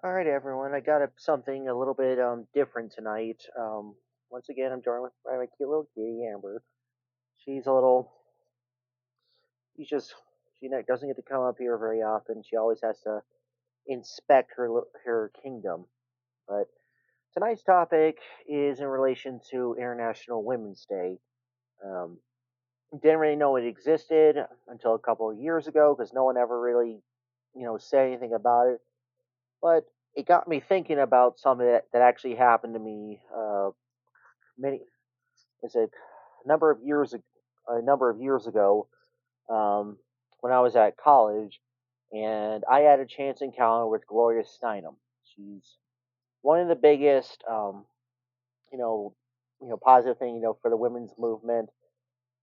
All right, everyone. I got something a little bit different tonight. Once again, I'm joined with my cute little kitty, Amber. She's a little. She's just. Doesn't get to come up here very often. She always has to inspect her kingdom. But tonight's topic is in relation to International Women's Day. Um, didn't really know it existed until a couple of years ago because no one ever really, said anything about it. But it got me thinking about something that actually happened to me many is a number of years ago um, when I was at college, and I had a chance encounter with Gloria Steinem. She's one of the biggest, you know, positive thing for the women's movement,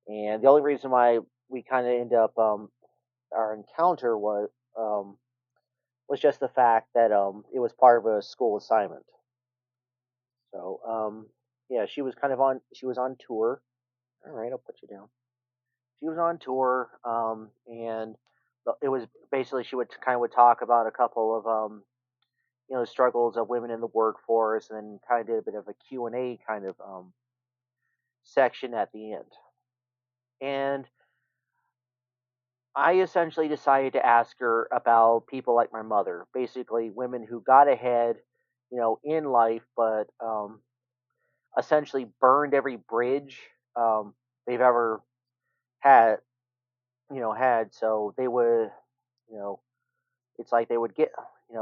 and the only reason why we kind of end up our encounter was just the fact that it was part of a school assignment. So yeah, she was on tour. All right, I'll put you down. She was on tour, and it was basically she would kind of would talk about a couple of struggles of women in the workforce, and then kind of did a bit of a Q&A kind of section at the end. And I essentially decided to ask her about people like my mother, basically women who got ahead, in life, but essentially burned every bridge they've ever had, had. So they would, you know, it's like they would get,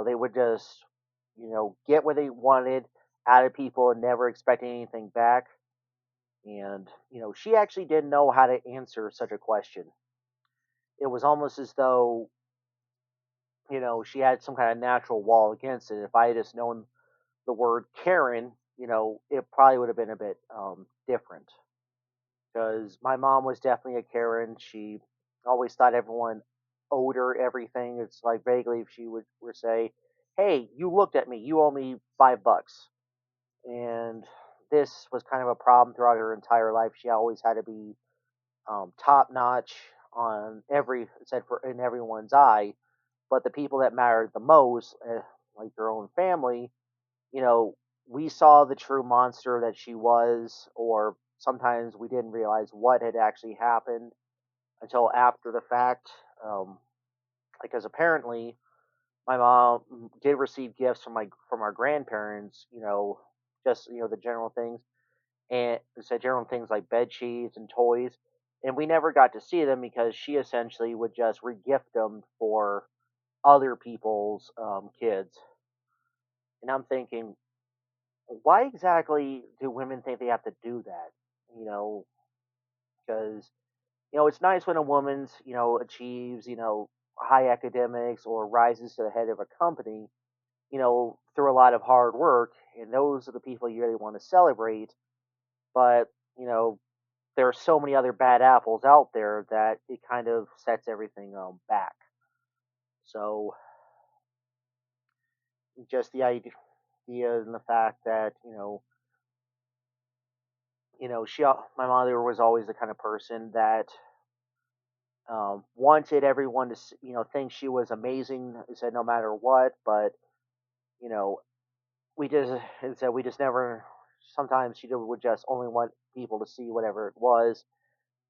they would just, get what they wanted out of people and never expect anything back. And, she actually didn't know how to answer such a question. It was almost as though, she had some kind of natural wall against it. If I had just known the word Karen, it probably would have been a bit different. Because my mom was definitely a Karen. She always thought everyone owed her everything. It's like vaguely if she would say, "Hey, you looked at me. You owe me $5." And this was kind of a problem throughout her entire life. She always had to be top notch on every said for in everyone's eye, but the people that mattered the most, like her own family, you know, we saw the true monster that she was, or sometimes we didn't realize what had actually happened until after the fact. Because apparently, my mom did receive gifts from our grandparents. Just the general things, and said general things like bed sheets and toys, and we never got to see them because she essentially would just regift them for other people's kids. And I'm thinking, why exactly do women think they have to do that? You know, because it's nice when a woman's achieves high academics or rises to the head of a company through a lot of hard work, and those are the people you really want to celebrate. But you know, there are so many other bad apples out there that it kind of sets everything back. So just the idea and the fact that my mother was always the kind of person that wanted everyone to think she was amazing. Said no matter what, but you know we just it said we just never. Sometimes she would just only want people to see whatever it was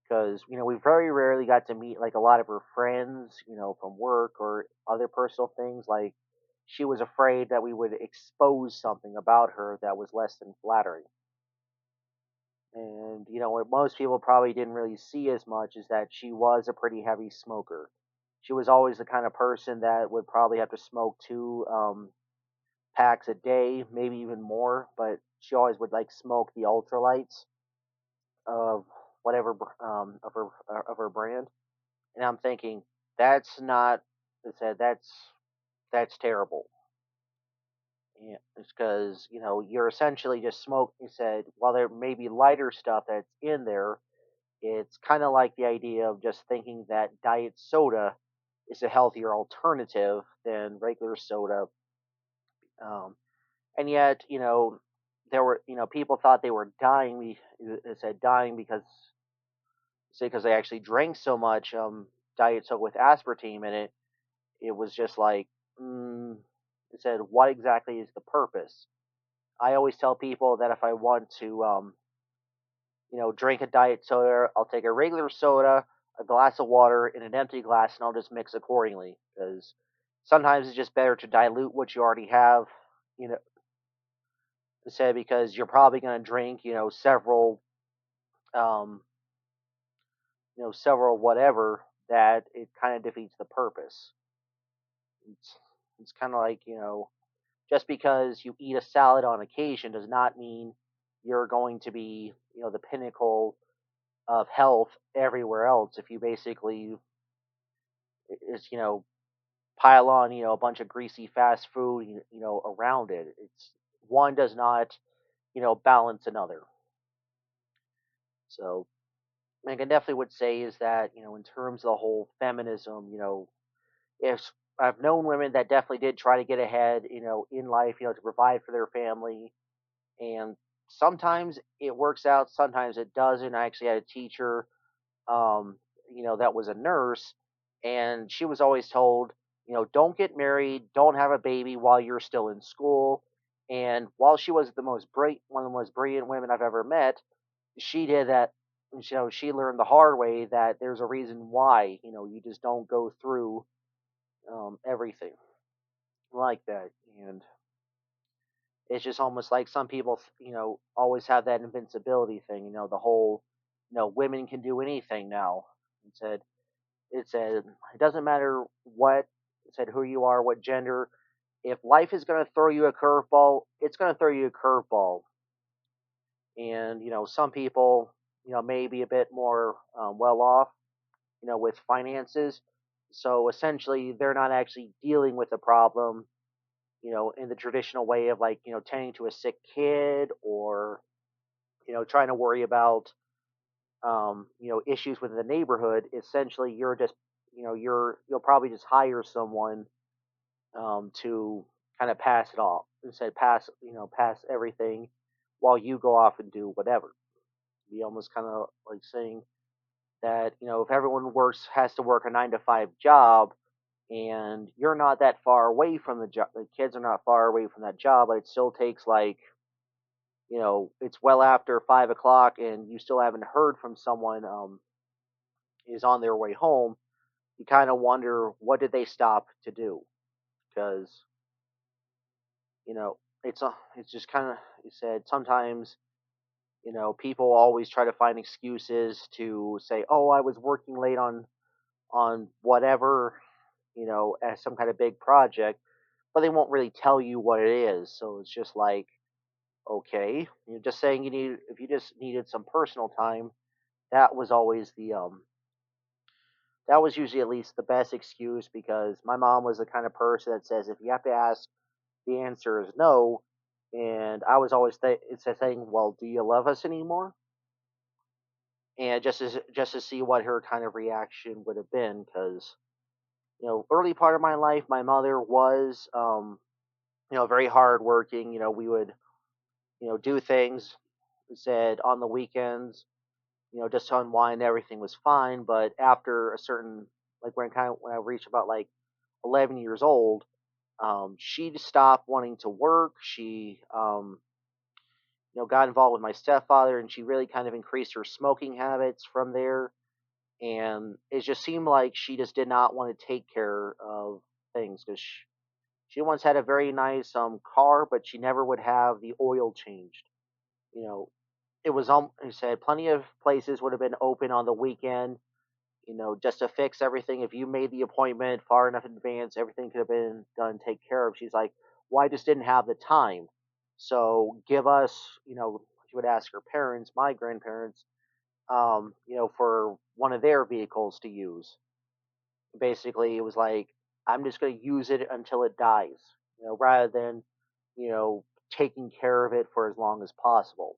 because we very rarely got to meet like a lot of her friends, from work or other personal things. Like she was afraid that we would expose something about her that was less than flattering. And what most people probably didn't really see as much is that she was a pretty heavy smoker. She was always the kind of person that would probably have to smoke two packs a day, maybe even more. But she always would like smoke the ultralights of whatever of her brand. And I'm thinking that's not. I said that's terrible. Yeah, it's because you're essentially just smoke. He said while there may be lighter stuff that's in there, it's kind of like the idea of just thinking that diet soda is a healthier alternative than regular soda. Um, and yet, there were, people thought they were dying. It said dying because they actually drank so much diet soda with aspartame in it. It was just like, mm, I said, what exactly is the purpose? I always tell people that if I want to, drink a diet soda, I'll take a regular soda, a glass of water, and an empty glass, and I'll just mix accordingly. Because sometimes it's just better to dilute what you already have, you know, say because you're probably going to drink, um, several whatever that it kind of defeats the purpose. It's it's kind of like just because you eat a salad on occasion does not mean you're going to be the pinnacle of health everywhere else. If you basically is pile on a bunch of greasy fast food around it, it's one does not balance another. So I can definitely would say is that in terms of the whole feminism, if I've known women that definitely did try to get ahead, in life, to provide for their family, and sometimes it works out, sometimes it doesn't. I actually had a teacher, um, that was a nurse, and she was always told, don't get married, don't have a baby while you're still in school. And while she was one of the most brilliant women I've ever met, she did that. She learned the hard way that there's a reason why, you just don't go through everything like that. And it's just almost like some people, always have that invincibility thing. The whole, women can do anything now. It said, it doesn't matter what, it said who you are, what gender. If life is going to throw you a curveball, it's going to throw you a curveball. And some people, may be a bit more well off, with finances. So essentially, they're not actually dealing with a problem in the traditional way of like, tending to a sick kid or, trying to worry about, issues within the neighborhood. Essentially, you're just, you'll probably just hire someone to kind of pass it off instead pass everything while you go off and do whatever. Be almost kind of like saying that, if everyone has to work a 9 to 5 job, and you're not that far away from the job, the kids are not far away from that job, but it still takes like, it's well after 5 o'clock and you still haven't heard from someone is on their way home. You kind of wonder what did they stop to do? Because it's just kind of, you said sometimes people always try to find excuses to say, oh, I was working late on whatever, as some kind of big project, but they won't really tell you what it is. So it's just like, okay, you're just saying if you just needed some personal time, that was always that was usually at least the best excuse, because my mom was the kind of person that says if you have to ask, the answer is no. And I was always it's a thing, well, do you love us anymore? And just to see what her kind of reaction would have been, because early part of my life, my mother was very hardworking. We would do things, said on the weekends, just to unwind. Everything was fine, but after a certain, like when I reached about like 11 years old, she just stopped wanting to work. She got involved with my stepfather, and she really kind of increased her smoking habits from there. And it just seemed like she just did not want to take care of things, because she once had a very nice car, but she never would have the oil changed. You know, it was he said plenty of places would have been open on the weekend, just to fix everything. If you made the appointment far enough in advance, everything could have been done, take care of. She's like, well, I just didn't have the time. So give us, she would ask her parents, my grandparents, for one of their vehicles to use. Basically, it was like, I'm just going to use it until it dies, rather than, you know, taking care of it for as long as possible.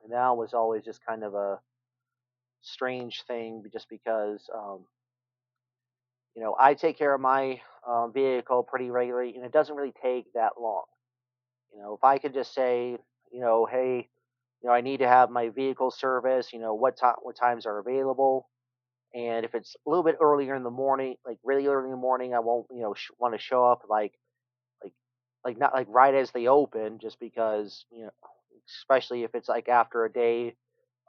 And that was always just kind of a strange thing, just because, I take care of my vehicle pretty regularly, and it doesn't really take that long. If I could just say, hey, I need to have my vehicle service. What times are available, and if it's a little bit earlier in the morning, like really early in the morning, I won't, want to show up like like not like right as they open, just because especially if it's like after a day,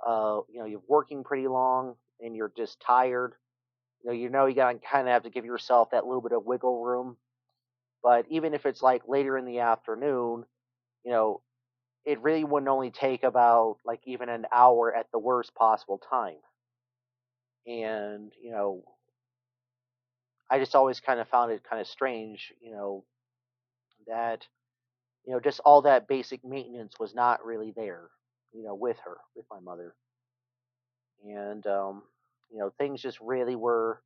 you're working pretty long and you're just tired. You gotta kind of have to give yourself that little bit of wiggle room. But even if it's like later in the afternoon, you know, it really wouldn't only take about like even an hour at the worst possible time. And I just always kind of found it kind of strange, that just all that basic maintenance was not really there, with her, with my mother. And things just really were,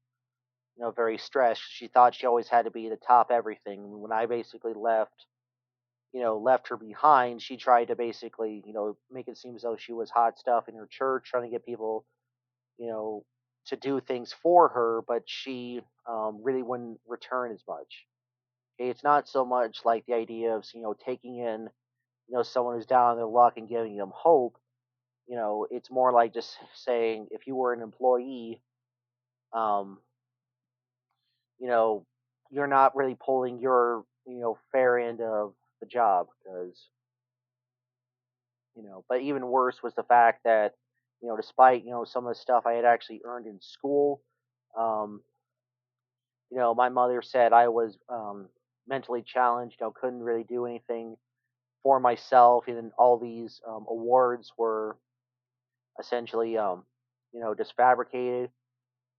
very stressed. She thought she always had to be the top everything. When I basically left her behind, she tried to basically, make it seem as though she was hot stuff in her church, trying to get people, you know, to do things for her, but she really wouldn't return as much. Okay, it's not so much like the idea of, taking in, someone who's down on their luck and giving them hope. It's more like just saying if you were an employee, um, you know, you're not really pulling your, fair end of the job because, but even worse was the fact that, despite, some of the stuff I had actually earned in school, um, my mother said I was mentally challenged, couldn't really do anything for myself, and all these awards were essentially, just fabricated.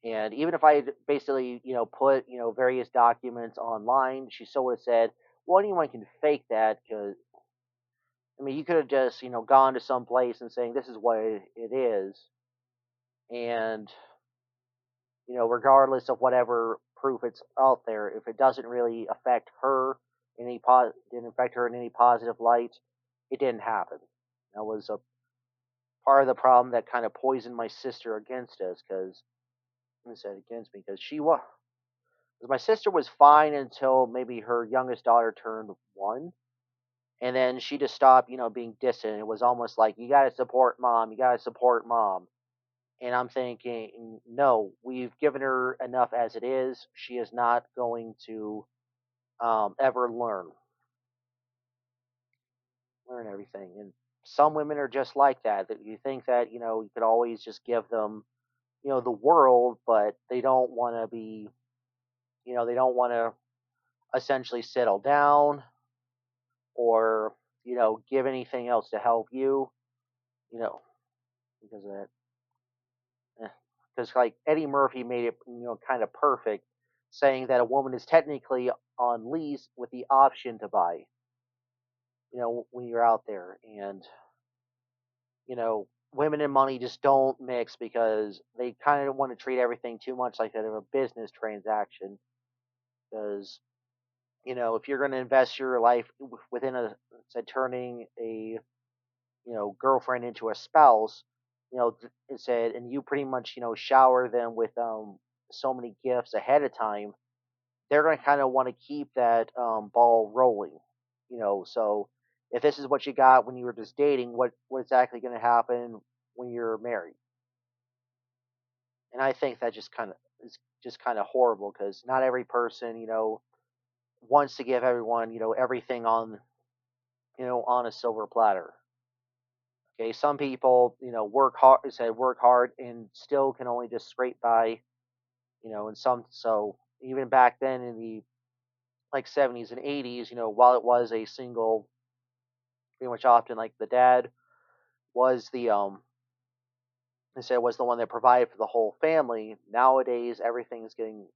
And even if I had basically, put, various documents online, she still would have said, well, anyone can fake that because, I mean, you could have just, gone to some place and saying, this is what it is. And, regardless of whatever proof it's out there, if it doesn't really affect her didn't affect her in any positive light, it didn't happen. That was a part of the problem that kind of poisoned my sister against us because, I said against me because she was, my sister was fine until maybe her youngest daughter turned 1, and then she just stopped, being distant. It was almost like you got to support mom, you got to support mom. And I'm thinking, no, we've given her enough as it is. She is not going to ever learn everything. And some women are just like that. That you think that you could always just give them the world, but they don't want to be, they don't want to essentially settle down or give anything else to help you, you know, because of that. Because like Eddie Murphy made it, kind of perfect, saying that a woman is technically on lease with the option to buy, when you're out there, and women and money just don't mix because they kind of want to treat everything too much like that of a business transaction. Because if you're going to invest your life within say turning a girlfriend into a spouse, it said, and you pretty much shower them with so many gifts ahead of time, they're going to kind of want to keep that ball rolling. So if this is what you got when you were just dating, what exactly going to happen when you're married? And I think that just kind of is just kind of horrible because not every person wants to give everyone everything on a silver platter. Okay, some people, work hard and still can only just scrape by, and some, so even back then in the like 70s and 80s, while it was a single, pretty much often like the dad was they said was the one that provided for the whole family. Nowadays, everything's getting,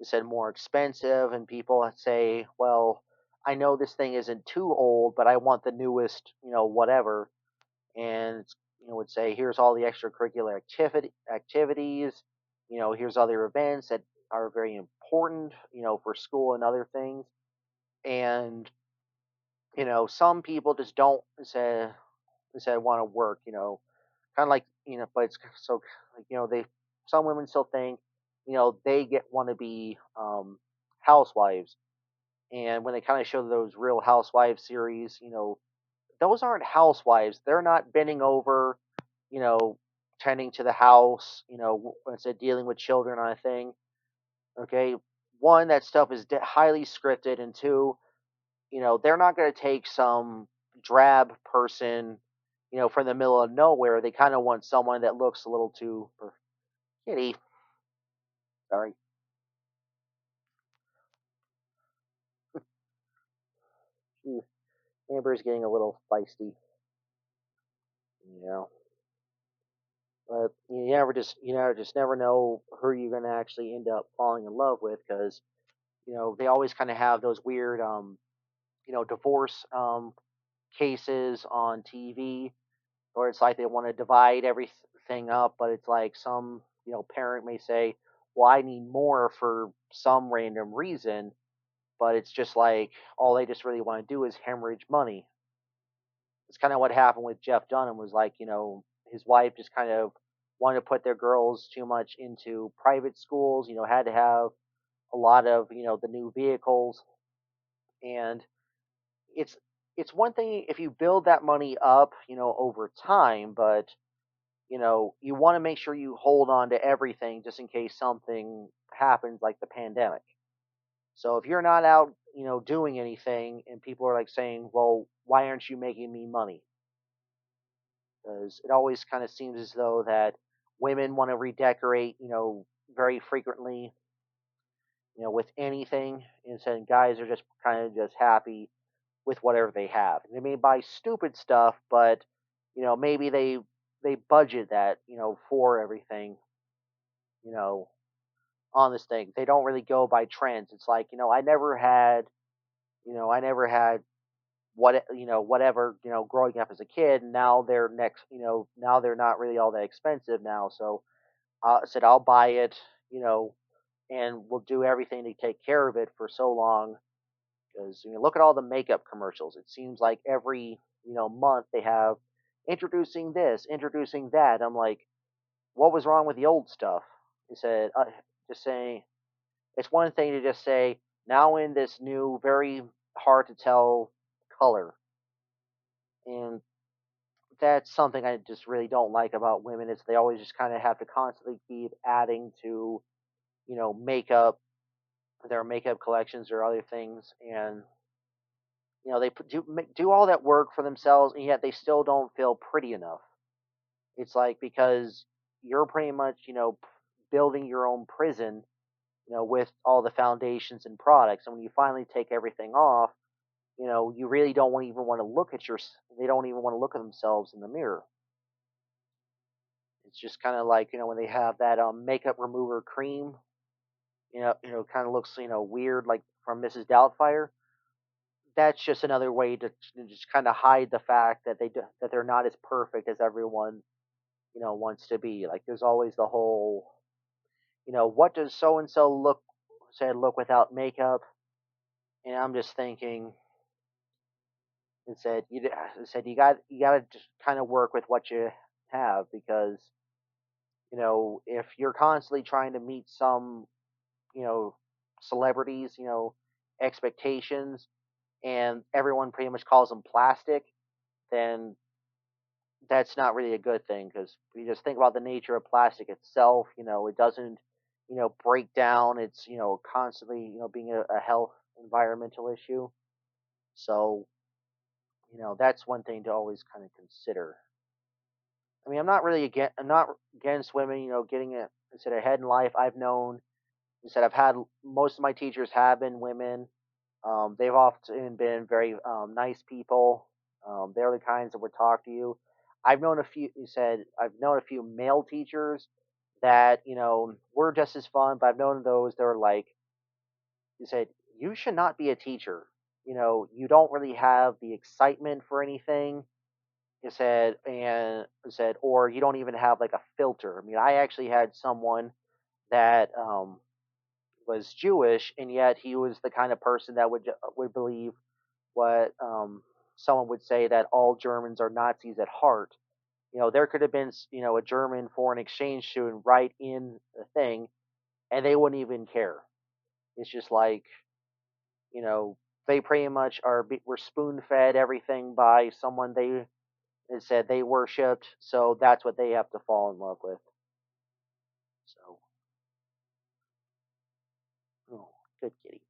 they said, more expensive, and people say, well, I know this thing isn't too old, but I want the newest, whatever, and would say here's all the extracurricular activities, here's other events that are very important, for school and other things, and some people just don't say want to work, kind of like but it's so like they, some women still think they get want to be housewives, and when they kind of show those Real Housewives series, those aren't housewives. They're not bending over, you know, tending to the house, instead dealing with children on a thing. Okay, one, that stuff is highly scripted, and two, they're not going to take some drab person, from the middle of nowhere. They kind of want someone that looks a little too kitty. Sorry, Ooh, Amber's getting a little feisty. You know, but you never know who you're going to actually end up falling in love with because they always kind of have those weird divorce cases on TV, or it's like they want to divide everything up, but it's like some parent may say, "Well, I need more for some random reason," but it's just like all they just really want to do is hemorrhage money. It's kind of what happened with Jeff Dunham. Was like his wife just kind of wanted to put their girls too much into private schools. Had to have a lot of the new vehicles, and it's it's one thing if you build that money up over time, but you want to make sure you hold on to everything just in case something happens like the pandemic. So if you're not out, doing anything and people are like saying, well, why aren't you making me money? Because it always kind of seems as though that women want to redecorate, very frequently, with anything. Instead, guys are just kind of just happy with whatever they have. They may buy stupid stuff, but maybe they budget that for everything you know on this thing. They don't really go by trends. It's like I never had whatever growing up as a kid. And now they're now they're not really all that expensive now. So I said I'll buy it, you know, and we'll do everything to take care of it for so long. Because look at all the makeup commercials. It seems like every month they have introducing this, introducing that. I'm like, what was wrong with the old stuff? He said, just saying it's one thing to just say, now in this new, very hard to tell color. And that's something I just really don't like about women is they always just kind of have to constantly keep adding to, makeup, their makeup collections or other things. And, they do all that work for themselves and yet they still don't feel pretty enough. It's like because you're pretty much, building your own prison with all the foundations and products. And when you finally take everything off, you really don't even want to look at they don't even want to look at themselves in the mirror. It's just kind of like, when they have that makeup remover cream, kind of looks, weird, like from Mrs. Doubtfire. That's just another way to just kind of hide the fact that that they're not as perfect as everyone, wants to be. Like there's always the whole, what does so and so look without makeup? And I'm just thinking, and said you got to just kind of work with what you have because if you're constantly trying to meet some you know celebrities expectations and everyone pretty much calls them plastic, then that's not really a good thing because if you just think about the nature of plastic itself, it doesn't break down. It's constantly being a health environmental issue. So that's one thing to always kind of consider. I mean, I'm not against women, getting it instead ahead in life. I've known, instead I've had most of my teachers have been women. They've often been very nice people. They're the kinds that would talk to you. I've known a few. You said I've known a few male teachers that were just as fun, but I've known those that are like you said you should not be a teacher. You don't really have the excitement for anything or you don't even have like a filter. I mean, I actually had someone that was Jewish, and yet he was the kind of person that would believe what someone would say that all Germans are Nazis at heart. There could have been a German foreign exchange student right in the thing, and they wouldn't even care. It's just like you know they pretty much were spoon fed everything by someone they said they worshipped, so that's what they have to fall in love with. So, oh, good kitty.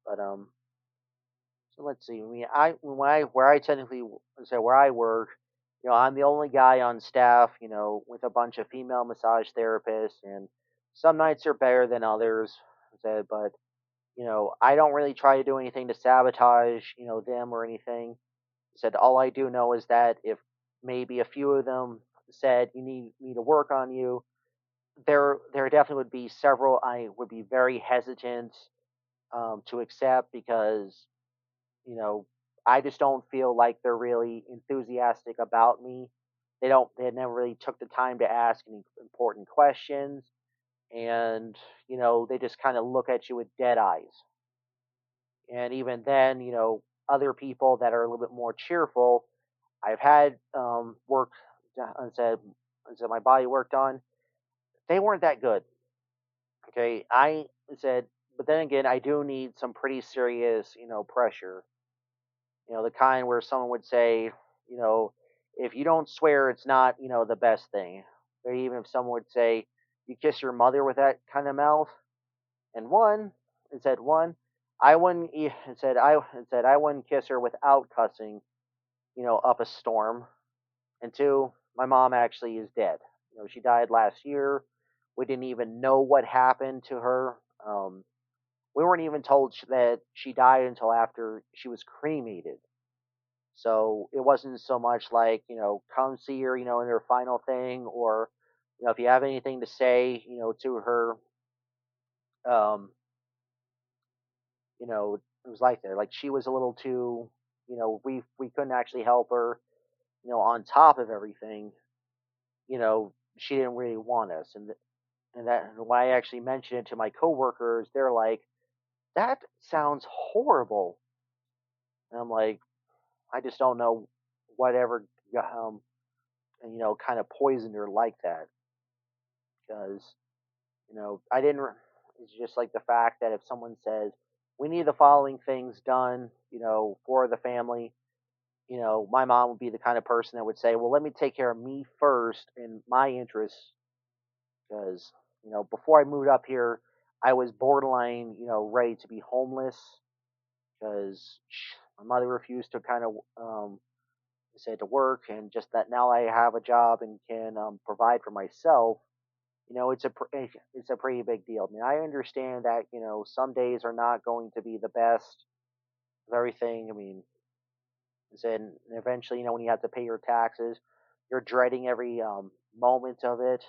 But So let's see. I mean, when I where I technically so where I work, I'm the only guy on staff. With a bunch of female massage therapists, and some nights are better than others. But I don't really try to do anything to sabotage them or anything. Said all I do know is that if maybe a few of them said you need me to work on you, there definitely would be several I would be very hesitant to accept because you know, I just don't feel like they're really enthusiastic about me. They never really took the time to ask any important questions. And, they just kind of look at you with dead eyes. And even then, other people that are a little bit more cheerful, I've had work and said my body worked on, they weren't that good. Okay. I said, but then again, I do need some pretty serious, pressure. The kind where someone would say, you know, if you don't swear, it's not, the best thing. Or even if someone would say, you kiss your mother with that kind of mouth. And it said I wouldn't, it said I wouldn't kiss her without cussing, up a storm. And two, my mom actually is dead. She died last year. We didn't even know what happened to her. We weren't even told that she died until after she was cremated. So it wasn't so much like, come see her, in her final thing, or, if you have anything to say, to her, um, it was like that. Like she was a little too, we couldn't actually help her, on top of everything, she didn't really want us. And that, when I actually mentioned it to my coworkers, they're like, that sounds horrible. And I'm like, I just don't know whatever, um, kind of poisoned her like that. Because I didn't. It's just like the fact that if someone says we need the following things done, for the family, my mom would be the kind of person that would say, well, let me take care of me first and my interests, because before I moved up here, I was borderline, ready to be homeless because my mother refused to kind of say to work, and just that now I have a job and can provide for myself. It's a pretty big deal. I mean, I understand that some days are not going to be the best of everything. I mean, and eventually, when you have to pay your taxes, you're dreading every moment of it.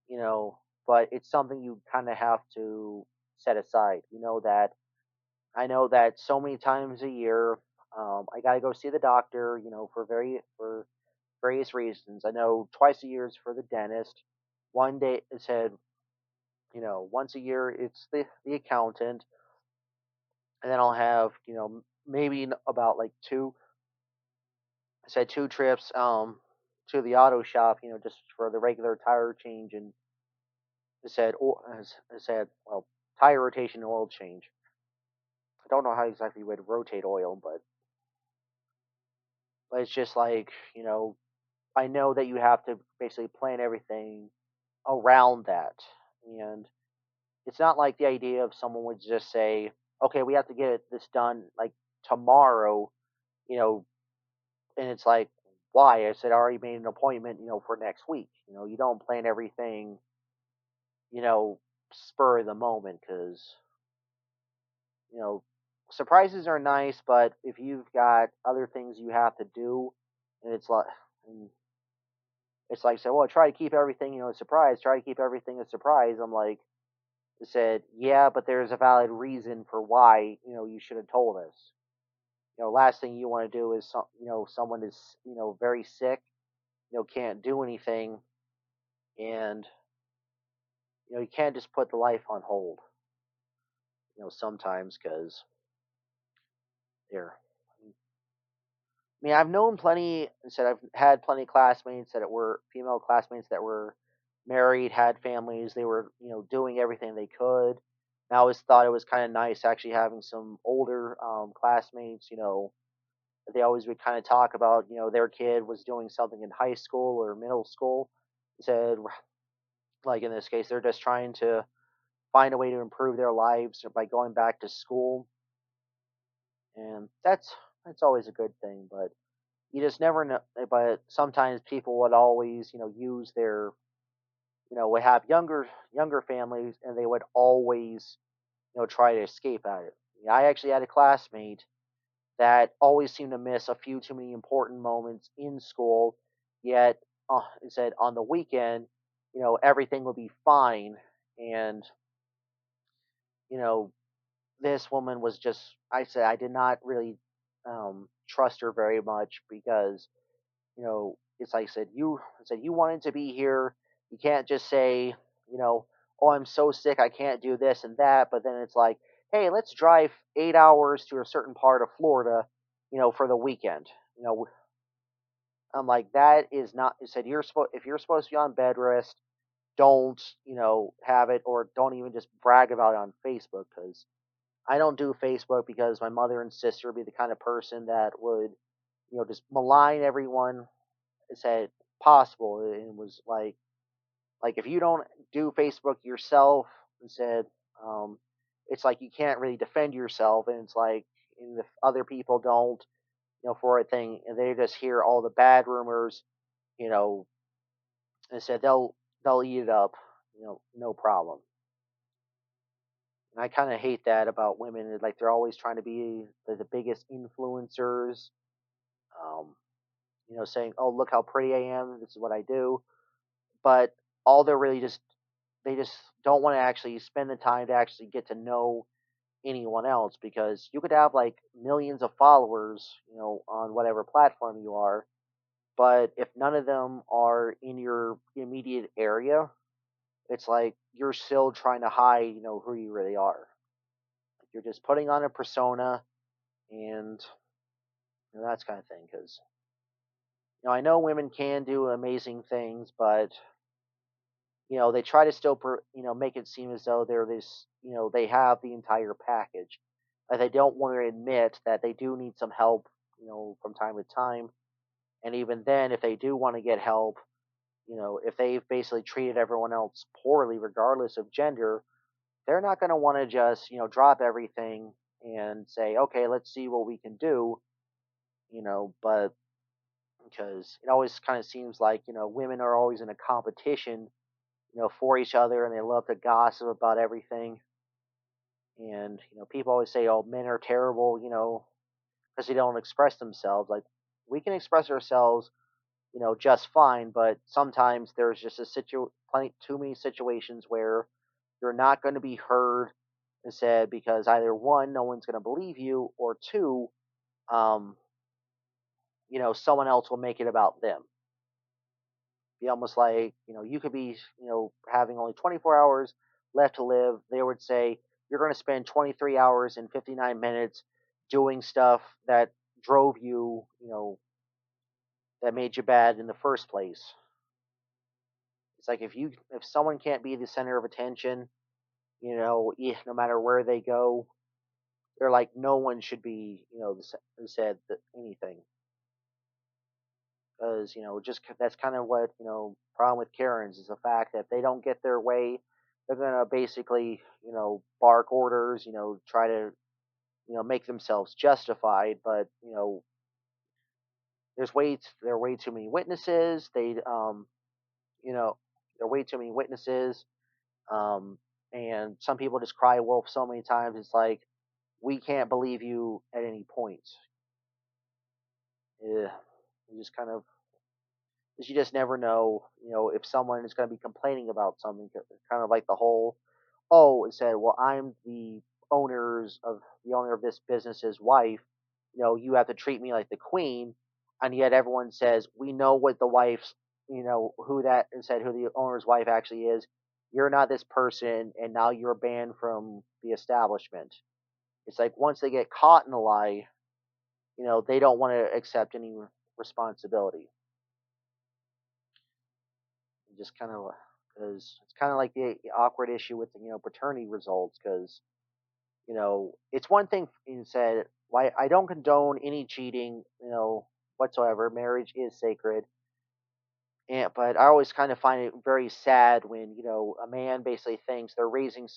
You know, but it's something you kind of have to set aside. I know that so many times a year, I gotta go see the doctor. For various reasons. I know twice a year is for the dentist. One day it said once a year it's the accountant, and then I'll have maybe about like two. I said two trips to the auto shop, just for the regular tire change, and it said well, tire rotation and oil change. I don't know how exactly you would rotate oil, but it's just like I know that you have to basically plan everything around that, and it's not like the idea of someone would just say, okay, we have to get this done like tomorrow, you know, and it's like, why? I said, I already made an appointment, for next week. You don't plan everything, you know, spur of the moment because, you know, surprises are nice, but if you've got other things you have to do, and and it's like, say, well, try to keep everything, a surprise, try to keep everything a surprise. I'm like, I said, yeah, but there's a valid reason for why, you should have told us. Last thing you want to do is, someone is, very sick, can't do anything, and you can't just put the life on hold. Sometimes because they're. I mean, I've known plenty. Said I've had plenty of classmates that were female classmates that were married, had families. They were, doing everything they could. And I always thought it was kind of nice actually having some older classmates. They always would kind of talk about, their kid was doing something in high school or middle school. Said, like in this case, they're just trying to find a way to improve their lives by going back to school. and that's always a good thing. But you just never know. But sometimes people would always, use their, would have younger families, and they would always, try to escape at it. Yeah, I actually had a classmate that always seemed to miss a few too many important moments in school. Yet, it said on the weekend, everything would be fine, and you know, this woman was just. I said I did not really trust her very much because it's like I said you wanted to be here. You can't just say, you know, oh, I'm so sick, I can't do this and that. But then it's like, hey, let's drive 8 hours to a certain part of Florida, for the weekend. You know, I'm like, that is not. It said you're supposed if you're supposed to be on bed rest, don't have it, or don't even just brag about it on Facebook, because I don't do Facebook because my mother and sister would be the kind of person that would just malign everyone said possible. And was like if you don't do Facebook yourself, and said um, it's like you can't really defend yourself, and it's like, and if other people don't, for a thing, and they just hear all the bad rumors, you know, and said they'll eat it up, no problem. And I kind of hate that about women. Like they're always trying to be the biggest influencers, um, saying, "Oh, look how pretty I am. This is what I do." But all they're really just they just don't want to actually spend the time to actually get to know anyone else, because you could have like millions of followers, on whatever platform you are, but if none of them are in your immediate area, it's like you're still trying to hide, who you really are. Like you're just putting on a persona, and that's kind of thing. Because I know women can do amazing things, but they try to still make it seem as though they're this, they have the entire package. Like they don't want to admit that they do need some help, from time to time. And even then, if they do want to get help, if they've basically treated everyone else poorly regardless of gender, they're not going to want to just drop everything and say, okay, let's see what we can do. But because it always kind of seems like women are always in a competition, for each other, and they love to gossip about everything. And people always say, "Oh, men are terrible," because they don't express themselves. Like we can express ourselves, just fine, but sometimes there's just plenty too many situations where you're not going to be heard and said, because either one, no one's going to believe you, or two, um, someone else will make it about them. Be almost like you could be having only 24 hours left to live. They would say you're going to spend 23 hours and 59 minutes doing stuff that drove you, that made you bad in the first place. It's like if someone can't be the center of attention, no matter where they go, they're like no one should be said that anything, because that's kind of what problem with Karens is the fact that if they don't get their way, they're gonna basically bark orders, try to make themselves justified, but there are way too many witnesses. You know there are way too many witnesses, um, and some people just cry wolf so many times. It's like we can't believe you at any point. Yeah, you just kind of, 'cause you just never know, if someone is going to be complaining about something. Kind of like the whole, oh, it said, well, I'm the owner of this business's wife. You have to treat me like the queen, and yet everyone says we know what the wife's, who that and said who the owner's wife actually is. You're not this person, and now you're banned from the establishment. It's like once they get caught in a lie, they don't want to accept any responsibility. Just kind of, because it's kind of like the awkward issue with paternity results, because it's one thing you said, why I don't condone any cheating, whatsoever. Marriage is sacred, and but I always kind of find it very sad when a man basically thinks they're raising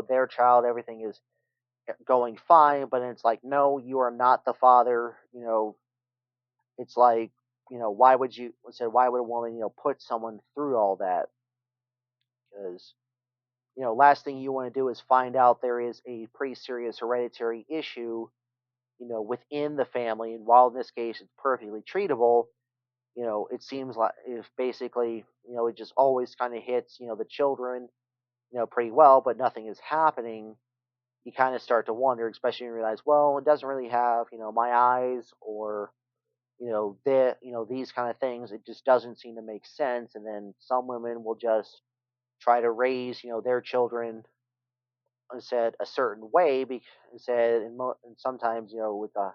their child, everything is going fine, but it's like, no, you are not the father. It's like, why would you say, why would a woman, put someone through all that? Because, last thing you want to do is find out there is a pretty serious hereditary issue, within the family. And while in this case it's perfectly treatable, it seems like if basically, it just always kind of hits, the children, pretty well, but nothing is happening. You kind of start to wonder, especially when you realize, well, it doesn't really have, my eyes, or, these kind of things. It just doesn't seem to make sense. And then some women will just try to raise, their children, said, a certain way, because said, and sometimes, with the,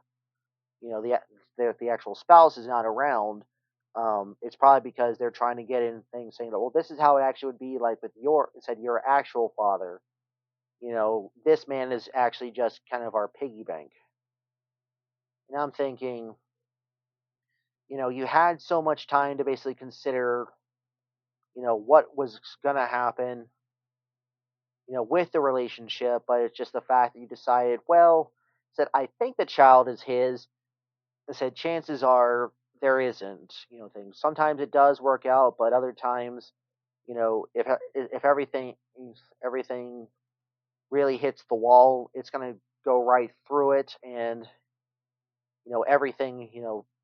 the actual spouse is not around. It's probably because they're trying to get in things saying that, well, this is how it actually would be like with your actual father. This man is actually just kind of our piggy bank. And I'm thinking, you had so much time to basically consider, what was going to happen, with the relationship, but it's just the fact that you decided, well, said, I think the child is his. I said, chances are there isn't, things. Sometimes it does work out, but other times, if everything really hits the wall, it's going to go right through it. And, everything,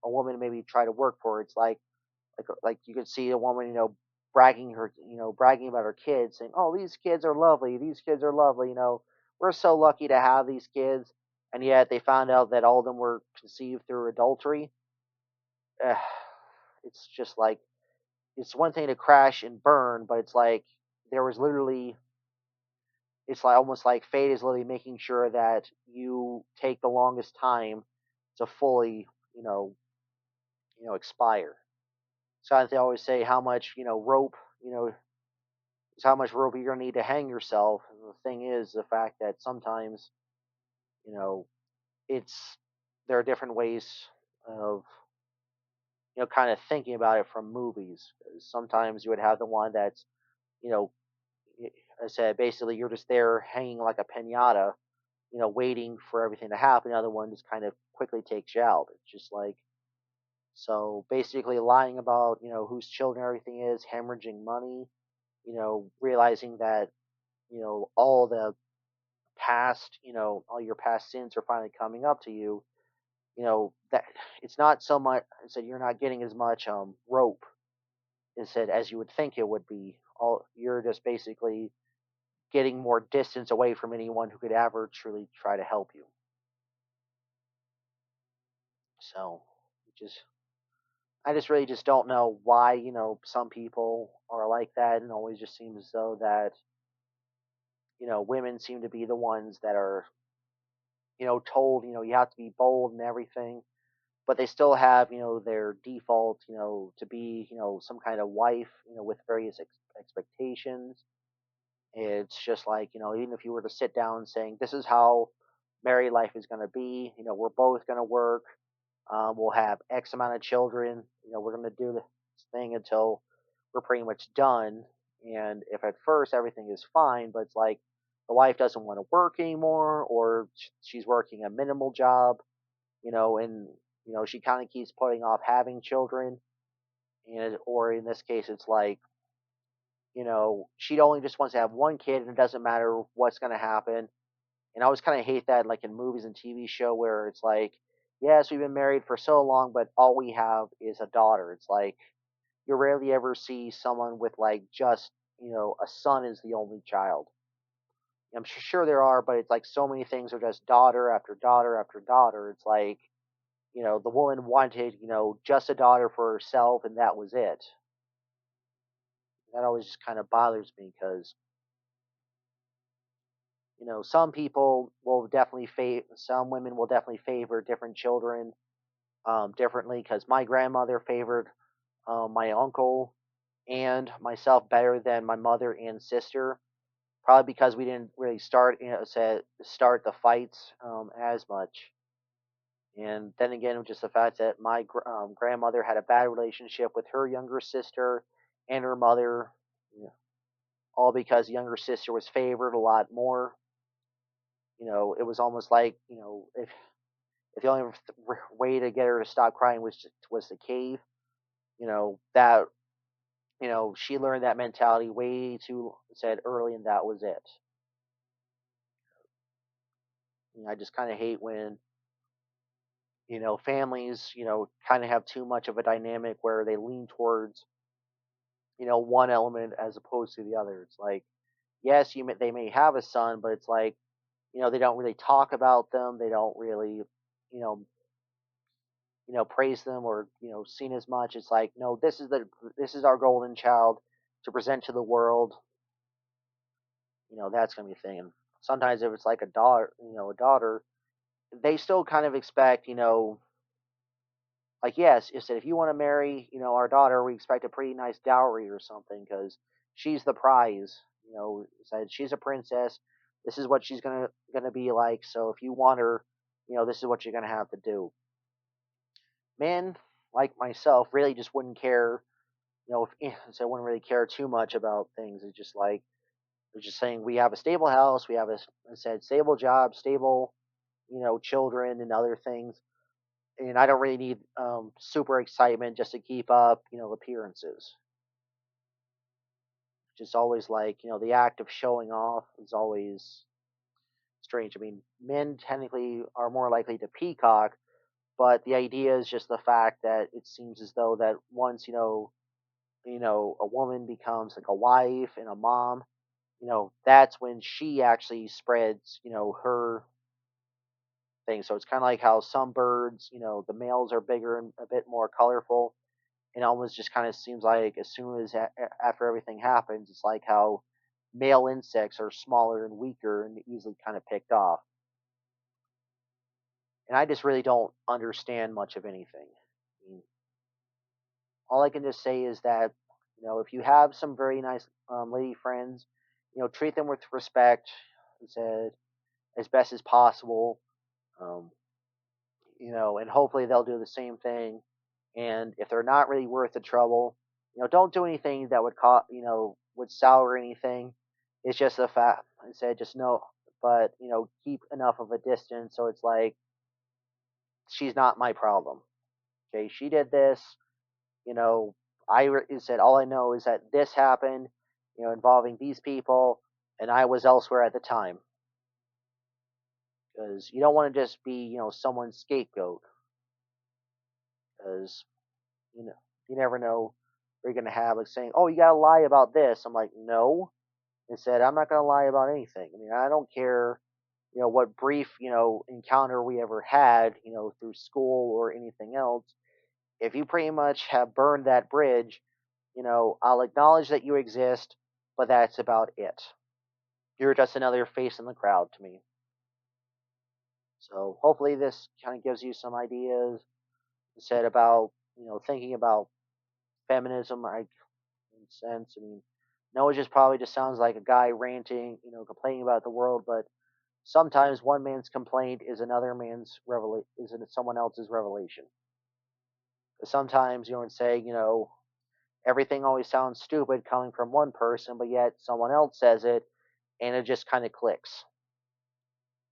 a woman maybe try to work for, it's like you could see a woman, bragging about her kids, saying, "Oh, these kids are lovely. These kids are lovely. We're so lucky to have these kids." And yet they found out that all of them were conceived through adultery. Eh, it's just like, it's one thing to crash and burn, but it's like there was literally, it's like almost like fate is literally making sure that you take the longest time to fully, expire. So they always say how much, rope, is how much rope you're gonna need to hang yourself. And the thing is the fact that sometimes, you know, it's there are different ways of, kind of thinking about it from movies. Sometimes you would have the one that's, you know, I said basically you're just there hanging like a pinata, waiting for everything to happen. The other one just kind of quickly takes you out. It's just like, so basically lying about, whose children everything is, hemorrhaging money, realizing that, all the past, all your past sins are finally coming up to you, that it's not so much, I said, you're not getting as much rope, instead, as you would think it would be. All you're just basically getting more distance away from anyone who could ever truly try to help you. So, just I just really just don't know why, some people are like that, and always just seems as though that, women seem to be the ones that are, told, you have to be bold and everything, but they still have, their default, to be, some kind of wife, with various expectations. It's just like, even if you were to sit down saying, this is how married life is going to be, we're both going to work, we'll have X amount of children, we're going to do this thing until we're pretty much done. And if at first everything is fine, but it's like the wife doesn't want to work anymore, or she's working a minimal job, and she kind of keeps putting off having children, and or in this case, it's like, she only just wants to have one kid, and it doesn't matter what's going to happen. And I always kind of hate that, like in movies and TV show, where it's like, yes, we've been married for so long, but all we have is a daughter. It's like you rarely ever see someone with like just, a son is the only child. I'm sure there are, but it's like so many things are just daughter after daughter after daughter. It's like, the woman wanted, just a daughter for herself, and that was it. That always just kind of bothers me because, some people will definitely some women will definitely favor different children, differently, because my grandmother favored, my uncle and myself better than my mother and sister, probably because we didn't really start the fights, as much. And then again, just the fact that my grandmother had a bad relationship with her younger sister and her mother, you know, all because the younger sister was favored a lot more. It was almost like, if the only way to get her to stop crying was to cave, that she learned that mentality way too said early, and that was it. I just kind of hate when families kind of have too much of a dynamic where they lean towards one element as opposed to the other. It's like, yes, they may have a son, but it's like, they don't really talk about them. They don't really you know praise them or seen as much. It's like, no, this is our golden child to present to the world. That's gonna be a thing. And sometimes if it's like a daughter, they still kind of expect, like, yes, it said if you want to marry, our daughter, we expect a pretty nice dowry or something because she's the prize. It said she's a princess. This is what she's gonna be like. So if you want her, this is what you're gonna have to do. Men like myself really just wouldn't care. So I wouldn't really care too much about things. It's just like they're just saying we have a stable house, we have I said stable job, stable, children and other things, and I don't really need super excitement just to keep up, appearances. Just always like, the act of showing off is always strange. I mean, men technically are more likely to peacock, but the idea is just the fact that it seems as though that once, a woman becomes like a wife and a mom, that's when she actually spreads, her thing. So it's kind of like how some birds, the males are bigger and a bit more colorful. And almost just kind of seems like as soon as after everything happens, it's like how male insects are smaller and weaker and easily kind of picked off. And I just really don't understand much of anything. I mean, all I can just say is that, if you have some very nice lady friends, treat them with respect, said as best as possible. Um, and hopefully they'll do the same thing. And if they're not really worth the trouble, don't do anything that would would sour anything. It's just a fact. I said just no, but keep enough of a distance so it's like she's not my problem. Okay, she did this. You know, said all I know is that this happened. Involving these people, and I was elsewhere at the time because you don't want to just be someone's scapegoat because you know you never know what you're gonna have like saying, oh, you gotta lie about this. I'm like, no. And said, I'm not gonna lie about anything. I mean, I don't care what brief encounter we ever had through school or anything else. If you pretty much have burned that bridge, I'll acknowledge that you exist, but that's about it. You're just another face in the crowd to me. So hopefully this kind of gives you some ideas said about thinking about feminism. I in sense. I mean, Noah just probably just sounds like a guy ranting, complaining about the world. But sometimes one man's complaint is another man's revelation, is someone else's revelation. Sometimes would say, everything always sounds stupid coming from one person, but yet someone else says it, and it just kind of clicks.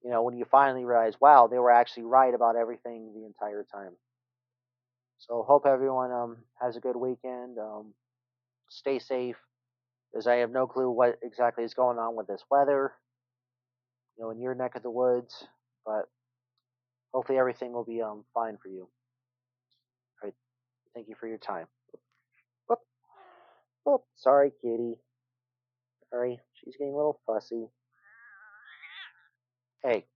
When you finally realize, wow, they were actually right about everything the entire time. So hope everyone has a good weekend. Stay safe, as I have no clue what exactly is going on with this weather, in your neck of the woods. But hopefully everything will be fine for you. All right. Thank you for your time. Whoop, whoop. Sorry, kitty. Sorry, she's getting a little fussy. Hey,